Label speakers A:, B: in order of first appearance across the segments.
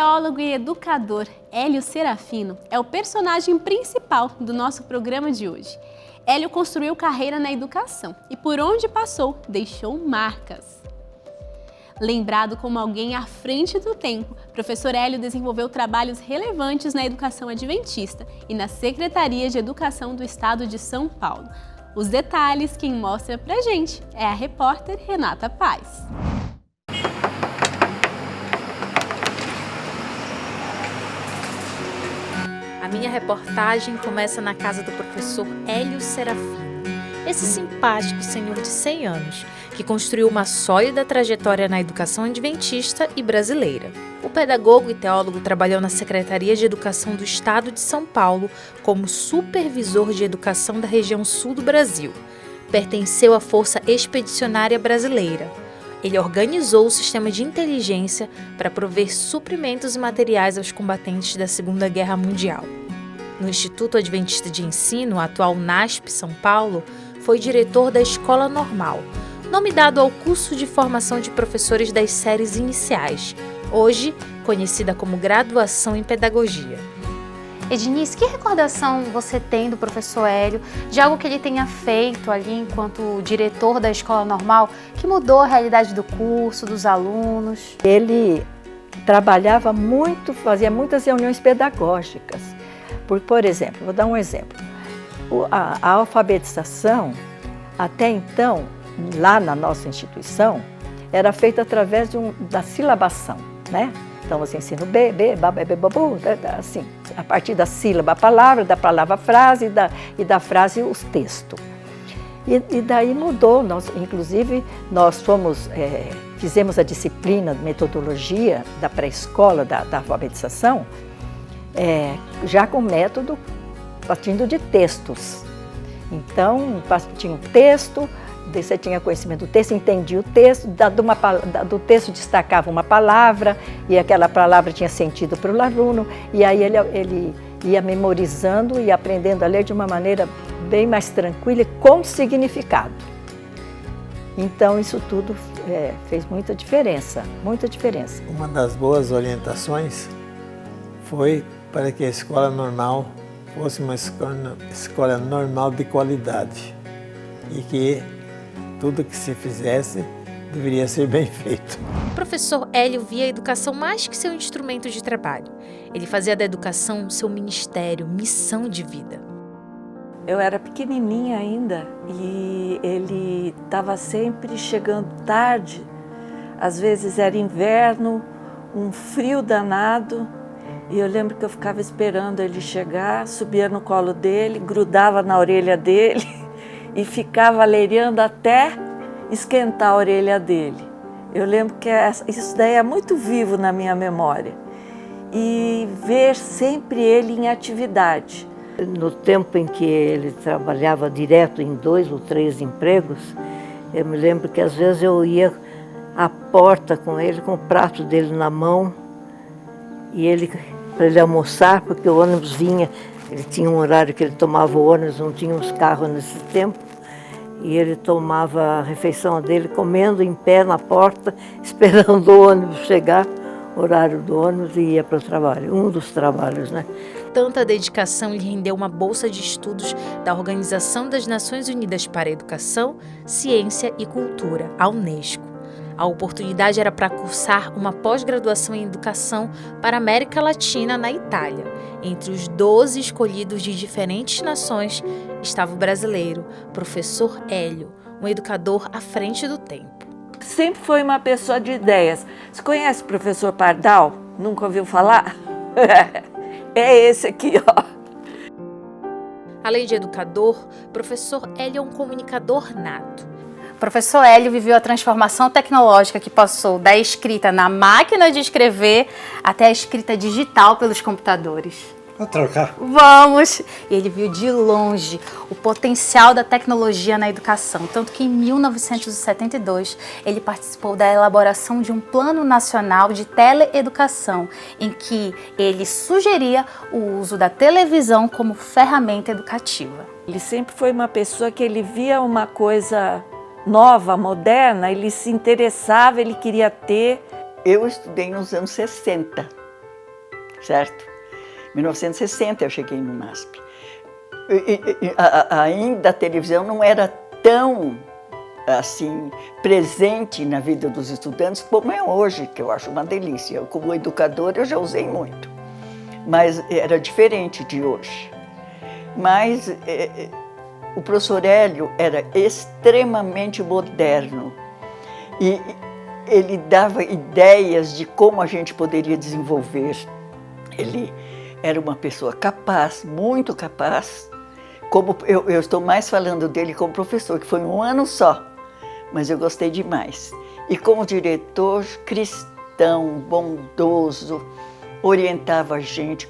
A: teólogo e educador Hélio Serafino é o personagem principal do nosso programa de hoje. Hélio construiu carreira na educação e por onde passou deixou marcas. Lembrado como alguém à frente do tempo, professor Hélio desenvolveu trabalhos relevantes na educação adventista e na Secretaria de Educação do Estado de São Paulo. Os detalhes quem mostra pra gente é a repórter Renata Paz.
B: A minha reportagem começa na casa do professor Hélio Serafino. Esse simpático senhor de 100 anos, que construiu uma sólida trajetória na educação adventista e brasileira. O pedagogo e teólogo trabalhou na Secretaria de Educação do Estado de São Paulo como supervisor de educação da região sul do Brasil. Pertenceu à Força Expedicionária Brasileira. Ele organizou o sistema de inteligência para prover suprimentos e materiais aos combatentes da Segunda Guerra Mundial. No Instituto Adventista de Ensino, atual NASP São Paulo, foi diretor da Escola Normal, nome dado ao curso de formação de professores das séries iniciais, hoje conhecida como Graduação em Pedagogia.
C: Ednice, que recordação você tem do professor Hélio, de algo que ele tenha feito ali enquanto diretor da Escola Normal, que mudou a realidade do curso, dos alunos?
D: Ele trabalhava muito, fazia muitas reuniões pedagógicas. Por exemplo, vou dar um exemplo. A alfabetização, até então, lá na nossa instituição, era feita através da silabação, né? Então, você ensina o B, babá, babu, assim, a partir da sílaba a palavra, da palavra a frase e da frase os textos. E daí mudou, inclusive nós fizemos a disciplina de metodologia da pré-escola, da alfabetização, já com método partindo de textos. Então, tinha um texto, você tinha conhecimento do texto, entendia o texto, do texto destacava uma palavra, e aquela palavra tinha sentido para o aluno, e aí ele ia memorizando e aprendendo a ler de uma maneira bem mais tranquila e com significado. Então, isso tudo fez muita diferença, muita diferença.
E: Uma das boas orientações foi para que a escola normal fosse uma escola normal de qualidade e que tudo que se fizesse deveria ser bem feito.
B: O professor Hélio via a educação mais que seu instrumento de trabalho. Ele fazia da educação seu ministério, missão de vida.
F: Eu era pequenininha ainda e ele estava sempre chegando tarde. Às vezes era inverno, um frio danado. E eu lembro que eu ficava esperando ele chegar, subia no colo dele, grudava na orelha dele e ficava lereando até esquentar a orelha dele. Eu lembro que isso daí é muito vivo na minha memória. E ver sempre ele em atividade.
D: No tempo em que ele trabalhava direto em 2 ou 3 empregos, eu me lembro que às vezes eu ia à porta com ele, com o prato dele na mão, e para ele almoçar, porque o ônibus vinha, ele tinha um horário que ele tomava o ônibus, não tínhamos carro nesse tempo, e ele tomava a refeição dele comendo em pé na porta, esperando o ônibus chegar, horário do ônibus, e ia para o trabalho, um dos trabalhos, né?
B: Tanta dedicação lhe rendeu uma bolsa de estudos da Organização das Nações Unidas para a Educação, Ciência e Cultura, a Unesco. A oportunidade era para cursar uma pós-graduação em educação para a América Latina na Itália. Entre os 12 escolhidos de diferentes nações estava o brasileiro, professor Hélio, um educador à frente do tempo.
F: Sempre foi uma pessoa de ideias. Você conhece o professor Pardal? Nunca ouviu falar? É esse aqui, ó.
B: Além de educador, professor Hélio é um comunicador nato.
C: Professor Hélio viveu a transformação tecnológica que passou da escrita na máquina de escrever até a escrita digital pelos computadores.
E: Vou trocar.
C: Vamos! E ele viu de longe o potencial da tecnologia na educação, tanto que em 1972 ele participou da elaboração de um plano nacional de teleeducação, em que ele sugeria o uso da televisão como ferramenta educativa.
F: Ele sempre foi uma pessoa que ele via uma coisa nova, moderna, ele se interessava, ele queria ter.
G: Eu estudei nos anos 60
D: certo? Em 1960 eu cheguei no MASP. Ainda a televisão não era tão assim presente na vida dos estudantes como é hoje, que eu acho uma delícia. Eu, como educadora, eu já usei muito, mas era diferente de hoje. Mas o professor Hélio era extremamente moderno e ele dava ideias de como a gente poderia desenvolver. Ele era uma pessoa capaz, muito capaz. Como eu estou mais falando dele como professor, que foi um ano só, mas eu gostei demais. E como diretor, cristão, bondoso, orientava a gente,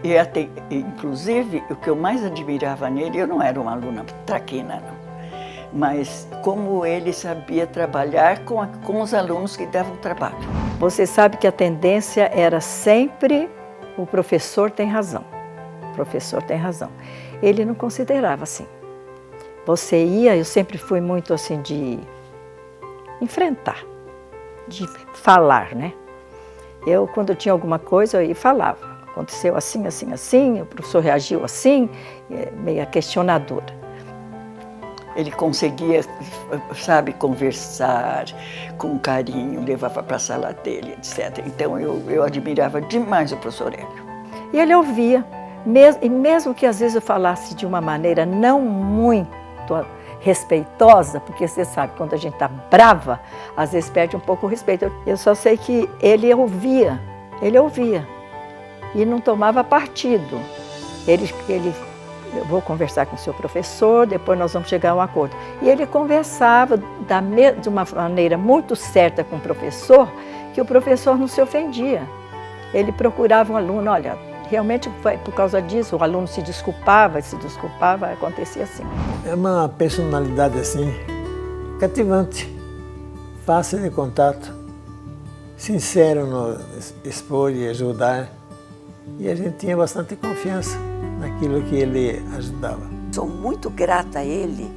D: e até, inclusive, o que eu mais admirava nele, eu não era uma aluna traquina, não, mas como ele sabia trabalhar com os alunos que davam trabalho.
G: Você sabe que a tendência era sempre o professor tem razão, o professor tem razão. Ele não considerava assim. Você ia, eu sempre fui muito assim de enfrentar, de falar, né? Eu, quando tinha alguma coisa, eu ia e falava. Aconteceu assim, assim, assim, o professor reagiu assim, meio questionadora.
D: Ele conseguia, sabe, conversar com carinho, levava para a sala dele, etc. Então, eu admirava demais o professor Hélio.
G: E ele ouvia, e mesmo que às vezes eu falasse de uma maneira não muito respeitosa, porque você sabe, quando a gente está brava, às vezes perde um pouco o respeito. Eu só sei que ele ouvia e não tomava partido. Eu vou conversar com o seu professor, depois nós vamos chegar a um acordo. E ele conversava de uma maneira muito certa com o professor, que o professor não se ofendia. Ele procurava um aluno, olha, realmente foi por causa disso, o aluno se desculpava, acontecia assim.
E: É uma personalidade assim, cativante, fácil de contato, sincero no expor e ajudar. E a gente tinha bastante confiança naquilo que ele ajudava.
H: Sou muito grata a ele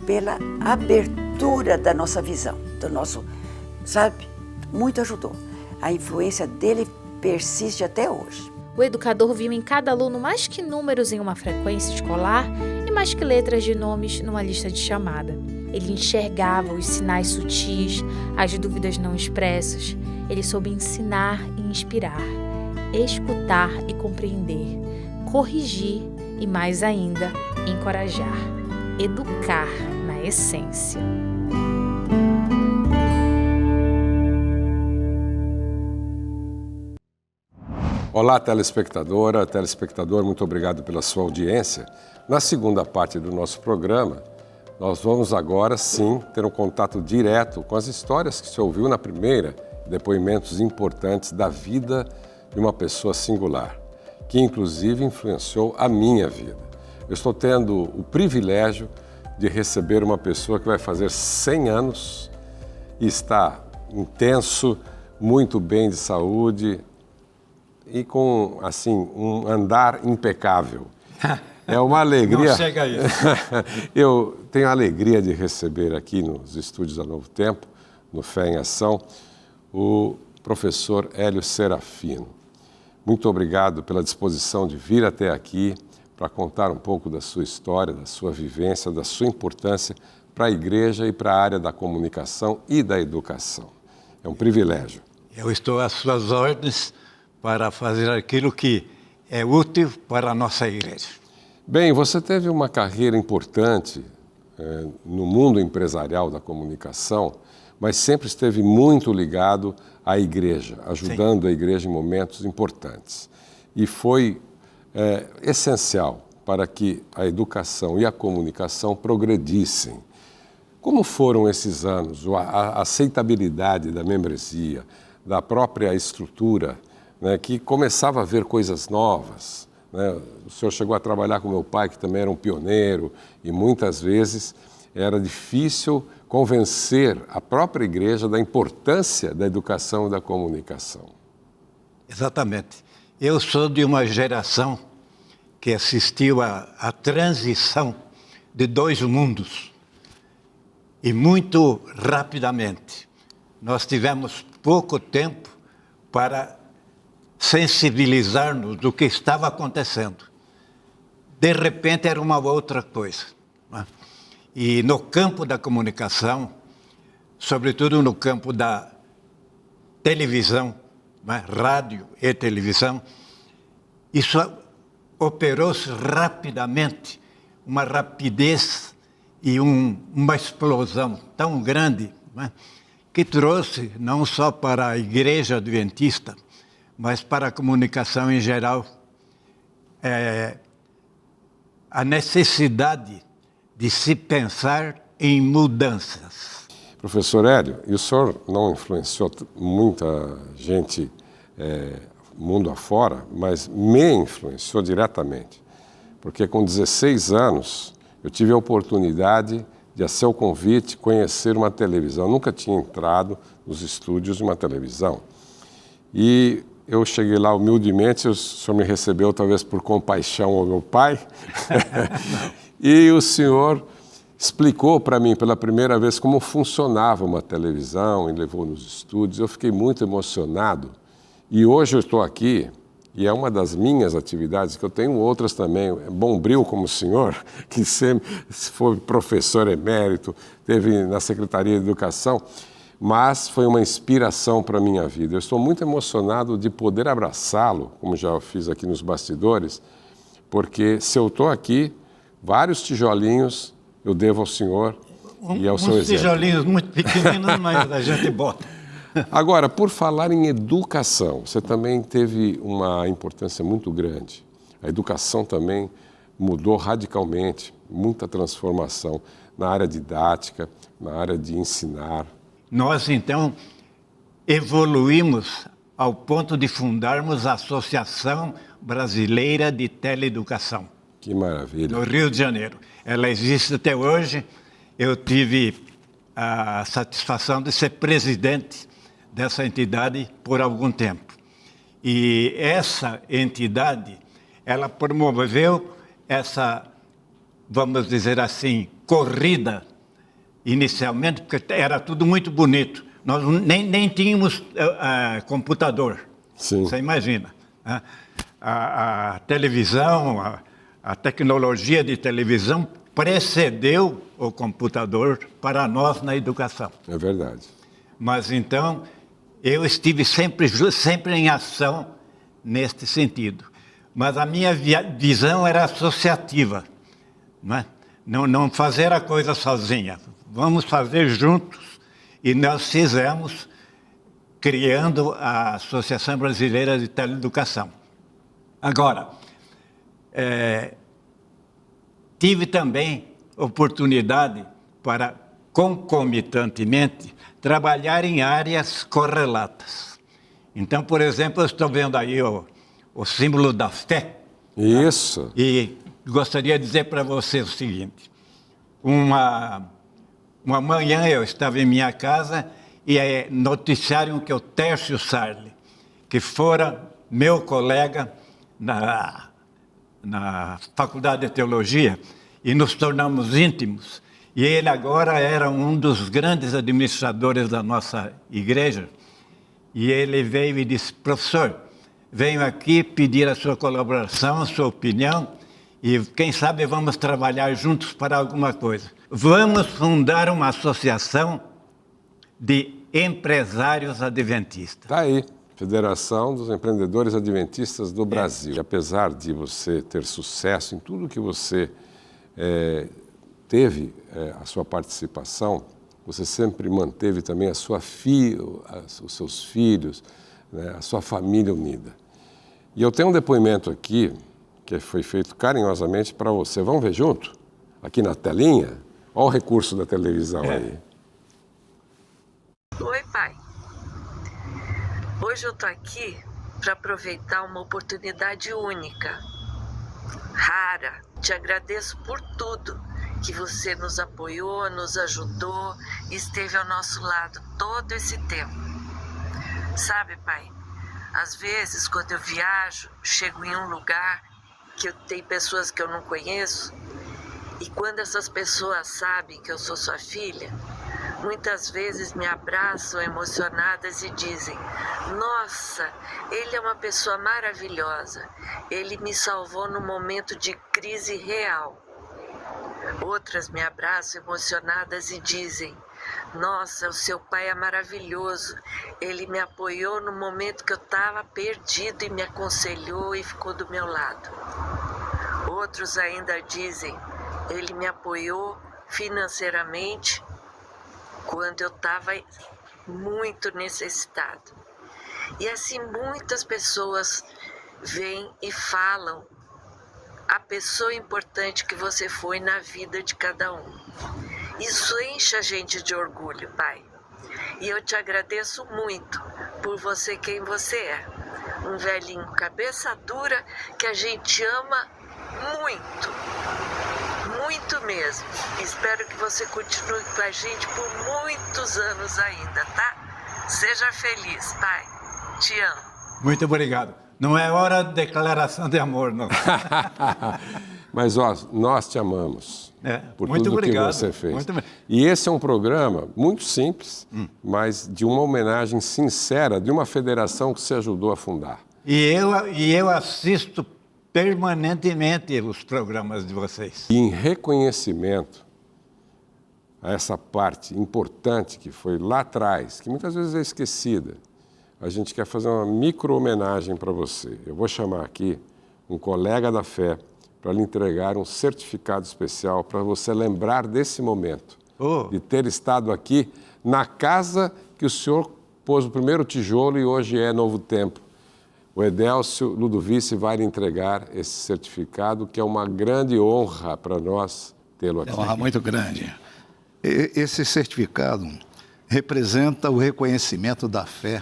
H: pela abertura da nossa visão, do nosso, sabe, muito ajudou. A influência dele persiste até hoje.
B: O educador viu em cada aluno mais que números em uma frequência escolar e mais que letras de nomes numa lista de chamada. Ele enxergava os sinais sutis, as dúvidas não expressas. Ele soube ensinar e inspirar, escutar e compreender, corrigir e, mais ainda, encorajar. Educar na essência.
I: Olá, telespectadora, telespectador, muito obrigado pela sua audiência. Na segunda parte do nosso programa, nós vamos agora sim ter um contato direto com as histórias que se ouviu na primeira, depoimentos importantes da vida de uma pessoa singular, que inclusive influenciou a minha vida. Eu estou tendo o privilégio de receber uma pessoa que vai fazer 100 anos e está intenso, muito bem de saúde, e com, assim, um andar impecável. É uma alegria.
J: Não chega a isso.
I: Eu tenho a alegria de receber aqui nos estúdios da Novo Tempo, no Fé em Ação, o professor Hélio Serafino. Muito obrigado pela disposição de vir até aqui para contar um pouco da sua história, da sua vivência, da sua importância para a igreja e para a área da comunicação e da educação. É um privilégio.
J: Eu estou às suas ordens para fazer aquilo que é útil para a nossa igreja.
I: Bem, você teve uma carreira importante no mundo empresarial da comunicação, mas sempre esteve muito ligado à igreja, ajudando Sim. a igreja em momentos importantes. E foi essencial para que a educação e a comunicação progredissem. Como foram esses anos? A aceitabilidade da membresia, da própria estrutura, né, que começava a ver coisas novas. Né? O senhor chegou a trabalhar com meu pai, que também era um pioneiro, e muitas vezes era difícil convencer a própria igreja da importância da educação e da comunicação.
J: Exatamente. Eu sou de uma geração que assistiu à transição de dois mundos. E muito rapidamente. Nós tivemos pouco tempo para sensibilizar-nos do que estava acontecendo. De repente era uma outra coisa. Né? E no campo da comunicação, sobretudo no campo da televisão, né? Rádio e televisão, isso operou-se rapidamente, uma rapidez e uma explosão tão grande, né? Que trouxe não só para a Igreja Adventista, mas para a comunicação em geral, a necessidade de se pensar em mudanças.
I: Professor Hélio, e o senhor não influenciou muita gente mundo afora, mas me influenciou diretamente, porque com 16 anos eu tive a oportunidade de, a seu convite, conhecer uma televisão. Eu nunca tinha entrado nos estúdios de uma televisão. E eu cheguei lá humildemente, o senhor me recebeu talvez por compaixão ao meu pai, e o senhor explicou para mim pela primeira vez como funcionava uma televisão e levou nos estúdios. Eu fiquei muito emocionado e hoje eu estou aqui e é uma das minhas atividades, que eu tenho outras também, Bombril como o senhor, que sempre foi professor emérito, teve na Secretaria de Educação, mas foi uma inspiração para a minha vida. Eu estou muito emocionado de poder abraçá-lo, como já fiz aqui nos bastidores, porque se eu estou aqui, vários tijolinhos eu devo ao senhor e ao seu exemplo.
J: Tijolinhos muito pequeninos, mas a gente bota.
I: Agora, por falar em educação, você também teve uma importância muito grande. A educação também mudou radicalmente, muita transformação na área didática, na área de ensinar.
J: Nós, então, evoluímos ao ponto de fundarmos a Associação Brasileira de Teleeducação.
I: Que maravilha.
J: No Rio de Janeiro. Ela existe até hoje. Eu tive a satisfação de ser presidente dessa entidade por algum tempo. E essa entidade, ela promoveu essa, vamos dizer assim, corrida, inicialmente, porque era tudo muito bonito. Nós nem tínhamos computador.
I: Sim.
J: Você imagina. Né? A televisão, a tecnologia de televisão precedeu o computador para nós na educação.
I: É verdade.
J: Mas então, eu estive sempre em ação neste sentido. Mas a minha visão era associativa. Não fazer a coisa sozinha. Vamos fazer juntos. E nós fizemos, criando a Associação Brasileira de Teleeducação. Agora, tive também oportunidade para, concomitantemente, trabalhar em áreas correlatas. Então, por exemplo, eu estou vendo aí o símbolo da fé.
I: Isso.
J: Tá? E gostaria de dizer para você o seguinte. Uma manhã eu estava em minha casa e noticiaram que o Tércio Sarli, que fora meu colega na Faculdade de Teologia, e nos tornamos íntimos, e ele agora era um dos grandes administradores da nossa igreja, e ele veio e disse: professor, venho aqui pedir a sua colaboração, a sua opinião, e quem sabe vamos trabalhar juntos para alguma coisa. Vamos fundar uma associação de empresários adventistas.
I: Está aí, Federação dos Empreendedores Adventistas do Brasil. E apesar de você ter sucesso em tudo que você teve a sua participação, você sempre manteve também a sua os seus filhos, né, a sua família unida. E eu tenho um depoimento aqui que foi feito carinhosamente para você. Vamos ver junto? Aqui na telinha? Olha o recurso da televisão aí.
K: Oi, pai. Hoje eu tô aqui para aproveitar uma oportunidade única, rara. Te agradeço por tudo que você nos apoiou, nos ajudou e esteve ao nosso lado todo esse tempo. Sabe, pai, às vezes quando eu viajo, chego em um lugar que tem pessoas que eu não conheço, e quando essas pessoas sabem que eu sou sua filha, Muitas vezes me abraçam emocionadas e dizem: nossa, ele é uma pessoa maravilhosa, ele me salvou num momento de crise real. Outras me abraçam emocionadas e dizem: nossa, o seu pai é maravilhoso, ele me apoiou no momento que eu estava perdido e me aconselhou e ficou do meu lado. Outros ainda dizem: ele me apoiou financeiramente quando eu estava muito necessitado. E assim muitas pessoas vêm e falam a pessoa importante que você foi na vida de cada um. Isso enche a gente de orgulho, Pai. E eu te agradeço muito por você quem você é. Um velhinho cabeça dura que a gente ama muito. Muito mesmo. Espero que você continue com a gente por muitos anos ainda, tá? Seja feliz, Pai. Te amo.
J: Muito obrigado. Não é hora de declaração de amor, não.
I: Mas ó, nós te amamos por
J: muito
I: tudo
J: obrigado.
I: que você fez. E esse é um programa muito simples, mas de uma homenagem sincera de uma federação que você ajudou a fundar.
J: E eu assisto permanentemente os programas de vocês.
I: E em reconhecimento a essa parte importante que foi lá atrás, que muitas vezes é esquecida, a gente quer fazer uma micro-homenagem para você. Eu vou chamar aqui um colega da fé para lhe entregar um certificado especial para você lembrar desse momento, de ter estado aqui na casa que o senhor pôs o primeiro tijolo e hoje é Novo Tempo. O Edélcio Ludovici vai lhe entregar esse certificado, que é uma grande honra para nós tê-lo aqui.
L: É uma honra muito grande. Esse certificado representa o reconhecimento da fé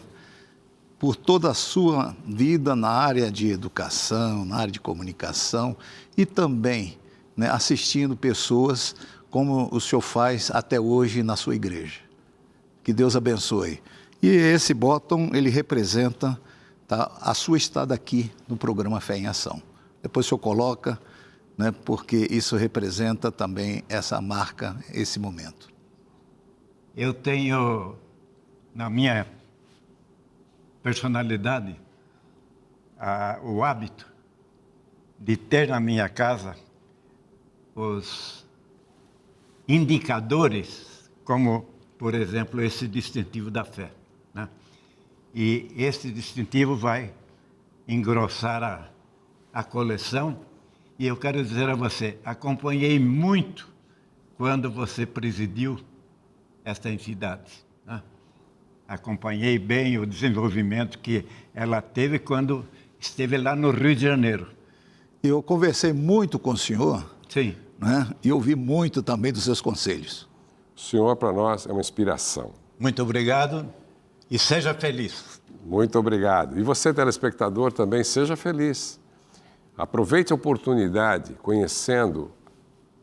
L: por toda a sua vida na área de educação, na área de comunicação e também, né, assistindo pessoas como o senhor faz até hoje na sua igreja. Que Deus abençoe. E esse bottom, ele representa a sua estada aqui no programa Fé em Ação. Depois o senhor coloca, né, porque isso representa também essa marca, esse momento.
J: Eu tenho, na minha personalidade, o hábito de ter na minha casa os indicadores, como, por exemplo, esse distintivo da fé, né? E esse distintivo vai engrossar a coleção. E eu quero dizer a você, acompanhei muito quando você presidiu esta entidade, né? Acompanhei bem o desenvolvimento que ela teve quando esteve lá no Rio de Janeiro.
L: Eu conversei muito com o senhor.
J: Sim.
L: Né? E ouvi muito também dos seus conselhos.
I: O senhor, para nós, é uma inspiração.
J: Muito obrigado e seja feliz.
I: Muito obrigado. E você, telespectador, também seja feliz. Aproveite a oportunidade, conhecendo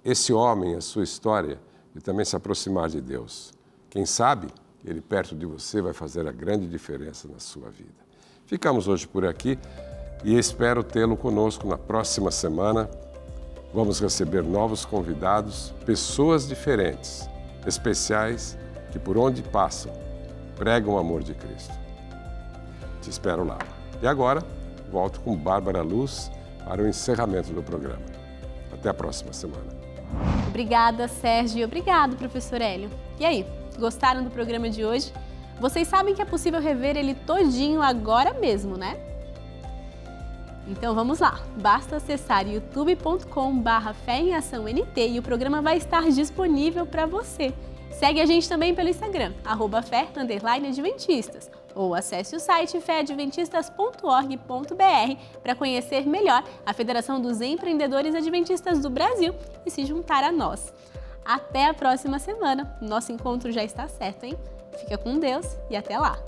I: esse homem, a sua história, e também se aproximar de Deus. Quem sabe, ele perto de você vai fazer a grande diferença na sua vida. Ficamos hoje por aqui e espero tê-lo conosco na próxima semana. Vamos receber novos convidados, pessoas diferentes, especiais, que por onde passam, pregam o amor de Cristo. Te espero lá. E agora, volto com Bárbara Luz para o encerramento do programa. Até a próxima semana.
A: Obrigada, Sérgio. Obrigado, professor Hélio. E aí, gostaram do programa de hoje? Vocês sabem que é possível rever ele todinho agora mesmo, né? Então vamos lá, basta acessar youtube.com/Fé em Ação NT e o programa vai estar disponível para você. Segue a gente também pelo Instagram, @fé_adventistas, ou acesse o site feadventistas.org.br para conhecer melhor a Federação dos Empreendedores Adventistas do Brasil e se juntar a nós. Até a próxima semana, nosso encontro já está certo, hein? Fica com Deus e até lá!